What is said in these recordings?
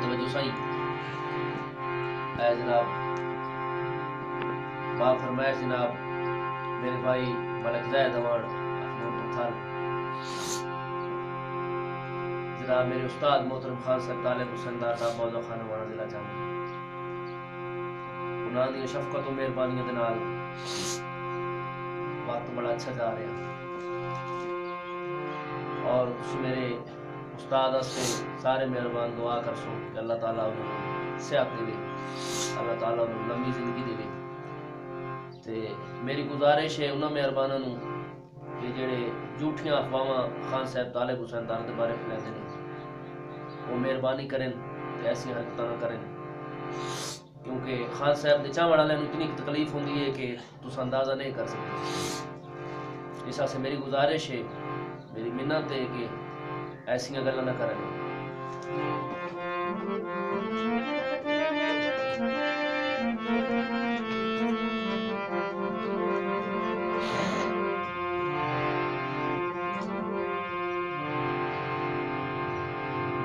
तवज्जो सही है जनाब। माफ फरमाए जनाब मेरे भाई मलिक ज़ैद अवान जनाब, मेरे उस्ताद मोहतरम खान साहब तालिब हुसैनदार साहब मौला खान वाला जिला जामा उन्हां दी शफकत और मेहरबानी दे नाल वक्त बड़ा अच्छा जा रहा और मेरे उस्ताद से सारे मेहरबान दुआ कर सो कि अल्लाह ताला उन्हें सेहत देवे, अल्लाह ताला उन्हें लंबी जिंदगी देवे। ते मेरी गुजारिश है उन्होंने मेहरबाना नूं कि जेड़े झूठियां अफवाहां खान साहब तालिब हुसैनदार के बारे फैलाते हैं वो मेहरबानी करें तो ऐसी हरकत ना करें, क्योंकि खान साहब के चाहण वाले इतनी तकलीफ होती है कि तुम अंदाजा नहीं कर सकते। इस से मेरी गुजारिश है, मेरी मिन्नत है कि ऐसी गल्लां ना करें।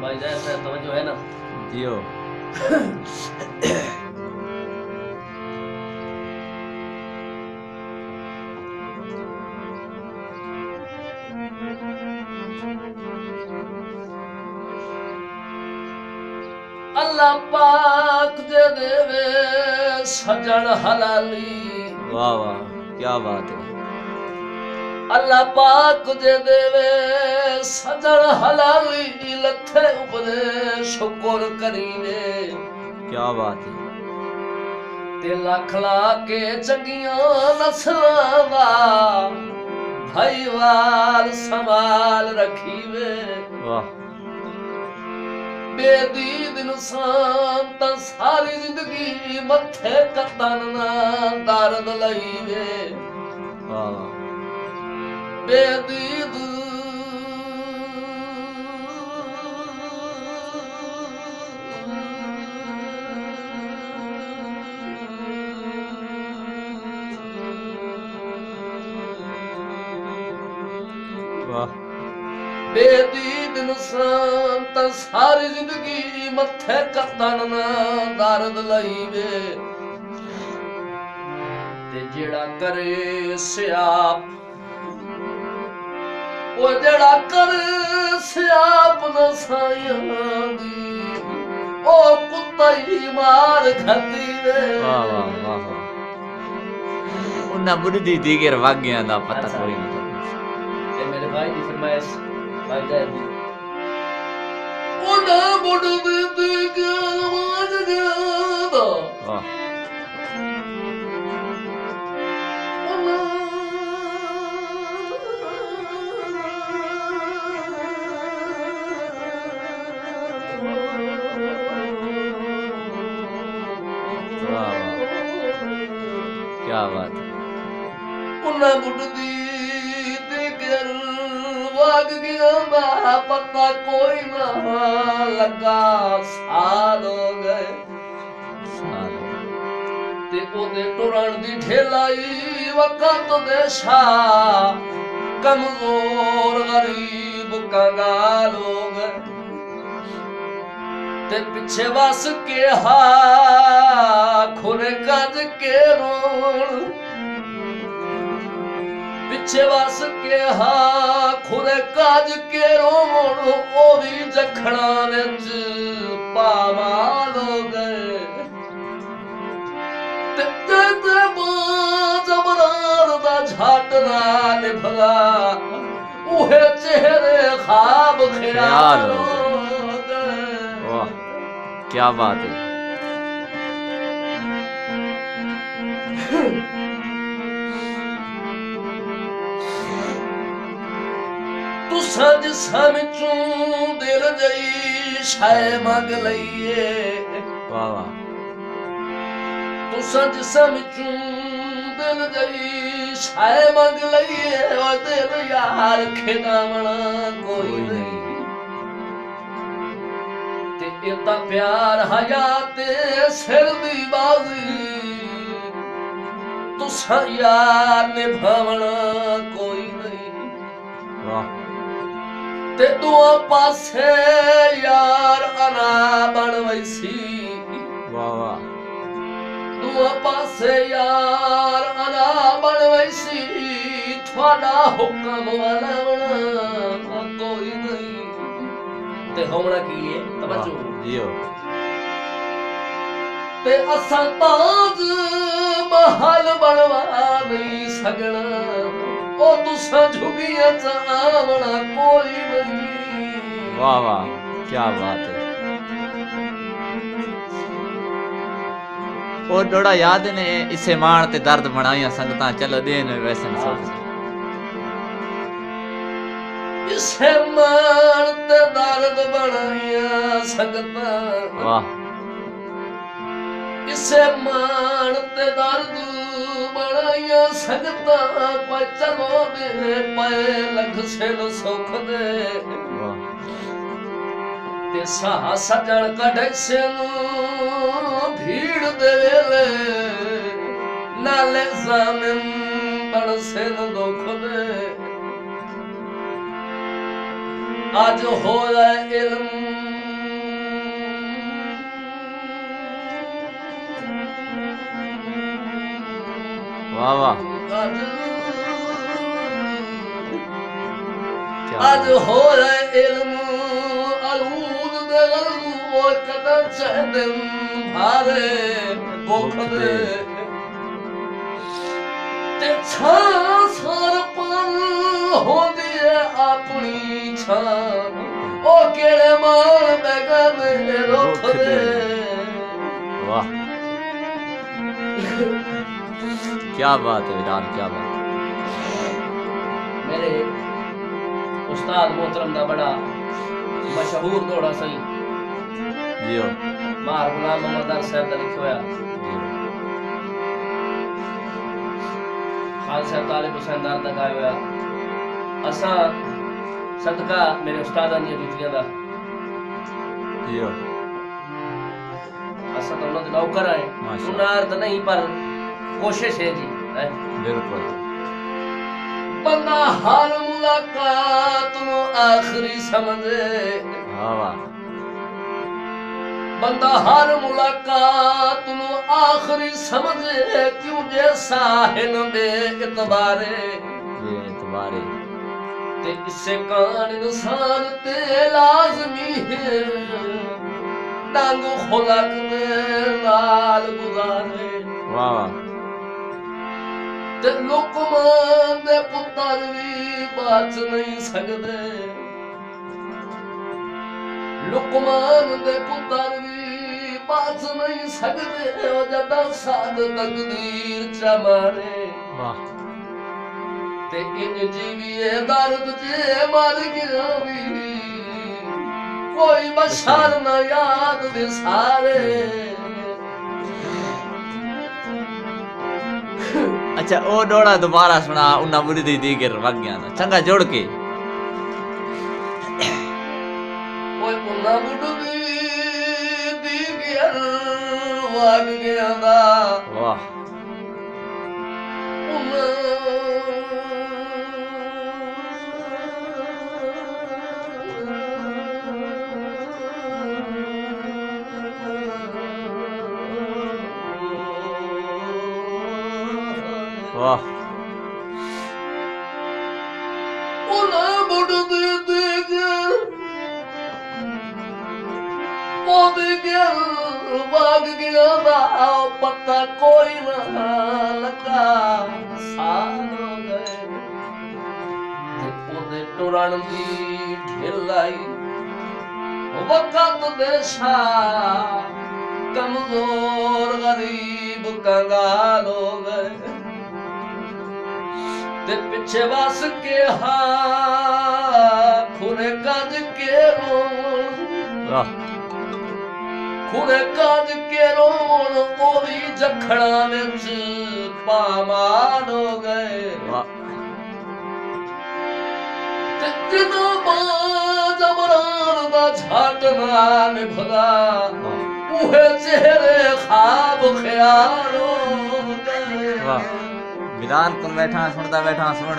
भाई ज़ैद साहब तवज्जो है ना? जियो अल्लाह पाक दे देवे सजन हलाली। वाह वाह क्या बात है। अल्लाह पाक दे देवे सजन हलाली लथे उपरे शुक्र करीवे। क्या बात है। ते लख ला के चंगियां नस्लां दा भाईवाल संभाल रखीवे। वाह बेदीद इंसान ता सारी जिंदगी मथे कतन ना दर्द लईवे। वाह बेदीद वाह बेदीद इंसान ता सारी जिंदगी मथे कतन ना दर्द लईवे। ते जेड़ा करे सियाप ओ जेड़ा करे सियाप न साइयां दी ओ कुत्ता ही मार खाती वे। वाह वाह वाह उन्ना बुढ़ी दी के रवागियां दा पता कोई नहीं। ये मेरे भाई की फरमाइश भाई ज़ैद दी ओ ना बुढ़ी दी के आवाज गया वाह क्या बात है। उन्ना बुढ़दी ते घर वाग गया दा पता कोई ना लगा। साल हो गए ते ओदे टुरन दी ढेलाई वक्त दे शाह कमजोर गरीब कंगाल हो गए। ते पीछे बस के हा खुरे कज के रोण पीछे बस के हा खुरे कज के रोण ओ भी जखना विच पामाल हो गए। ते जबरार दा झट ना निभला उहे चेहरे ख्वाब ख्याल हो गए। वाह क्या बात है। तुसा जिसा विचों दिल जई शाय मंग लईए। वाह वाह तुसा जिसा विचों दिल जई शाय मंग लईए ओ दिल यार खिदावना कोई नहीं। ते इता प्यार हयात सिर दी बाजी तुसा यार निभावना कोई नहीं। वाह ते दुआ पासे यार अना बन वैसी वाह वाह दुआ पासे यार अना बन वैसी थोड़ा हुक्म वाला बना कोई नहीं ते होना की है तवज्जो जियो ते असा ताज महल बनवा नहीं सकना ओ तुसा झुगिया चावना कोई नहीं वाह वाह क्या बात है और डोड़ा याद ने इसे मान ते दर्द बनाया संगतां चलो देन वैसे न सोच इसे मान ते दर्द बनाया संगतां वाह इसे मान ते दर्द बनाया संगतां पर चलो दे पे लख से न सुख दे वाह ते साह सजण कढे से भीड़ दे वेले नाले ज़ामिन बण से न दुख दे आज होया इल्म वाह वाह आज हो रहे इल्म अलूद दे वो कदम से दिन भारे भूख दे ते छासर पर होंदी है अपनी छान ओ केड़े मार बेगा मेरे रोक दे वाह क्या बात है विरान क्या बात मेरे उस्ताद मोहतरम दा बड़ा मशहूर दौड़ा सही जियो मार गुलाम मोहम्मद दर साहब दा लिखिया होया खान साहब तालिब हुसैन दार दा गाया होया असा सदका मेरे उस्तादां दी जुतियां दा जियो असा तो उन्हां दे नौकर आए उनार तो नहीं पर कोशिश है जी बिल्कुल बंदा हर मुलाकात नु आखिरी समझे वाह वाह बंदा हर मुलाकात नु आखिरी समझे क्यों जे साहिन बे इतबारे ते इससे कान इंसान ते लाजमी है डांगो खुलक दे नाल गुजारे वाह वाह ते लुकमान दे पुत्तर भी बच नहीं सकदे लुकमान दे पुत्तर भी बच नहीं सकदे ओ जदा साद तकदीर च मारे वाह ते इन जीविए दर्द जे मर गया भी कोई बशर न याद विसारे अच्छा ओ डोड़ा दोबारा सुना उन्ना बुरी दी गिर वग गया ना चंगा जोड़ के ओए उन्ना बुरी दी गिर वग गया दा वाह वाह उन्ना बुरी दी गिर वग गया दा पता कोई ना लगा साल हो गए ते ओदे टुरन दी ढिलाई वक्त दे शाह कमजोर गरीब कंगाल हो गए ते पिछे बस के खुरे कज के वाह खुरे कज के रोन ओ भी जखड़ा विच पामाल हो गए वाह ते जिना जबरान दा झट ना निभदा उहे चेहरे ख्वाब ख्याल हो गए वाह विधान कुल बैठा सुनता बैठा सुन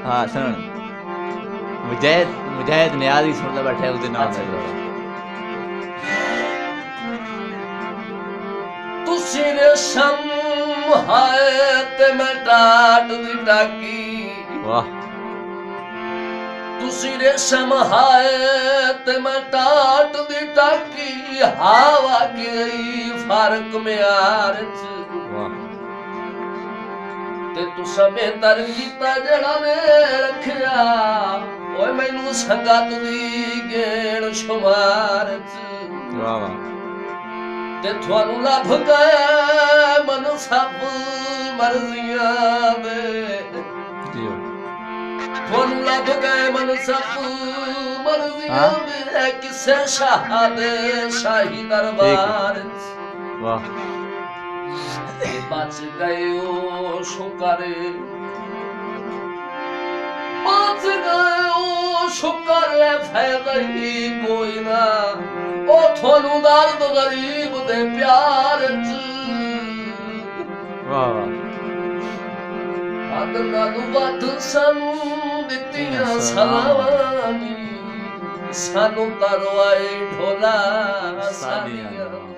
हाँ सुन मुजाहिद नियाज़ ही सुनदा बैठा उसदे नाम अच्छा। है तुसी रेशम हाय ते मैं टाट दी टाकी वाह तुसी रेशम हाय ते मैं टाट दी टाकी हवा गई फर्क म्यार च वाह ते तुसा बेहतर कीता जेड़ा ने रखिया ओए मैनू संगत दी गेण शुमार च वाह वाह ते थानू लभ गए मन सब मर्जियां दे जी थानू लभ गए मन सब मर्जियां दे किसे शाह दे शाही दरबार च वाह बच गए ओ शुक्र बच गए ओ शुक्र फायदा ही कोई ना ओ थानू दर्द गरीब दे प्यार च वाह वाह अद नालू वध सानू दित्तियां सलावां नी सानू तरवाए ढोला सानियां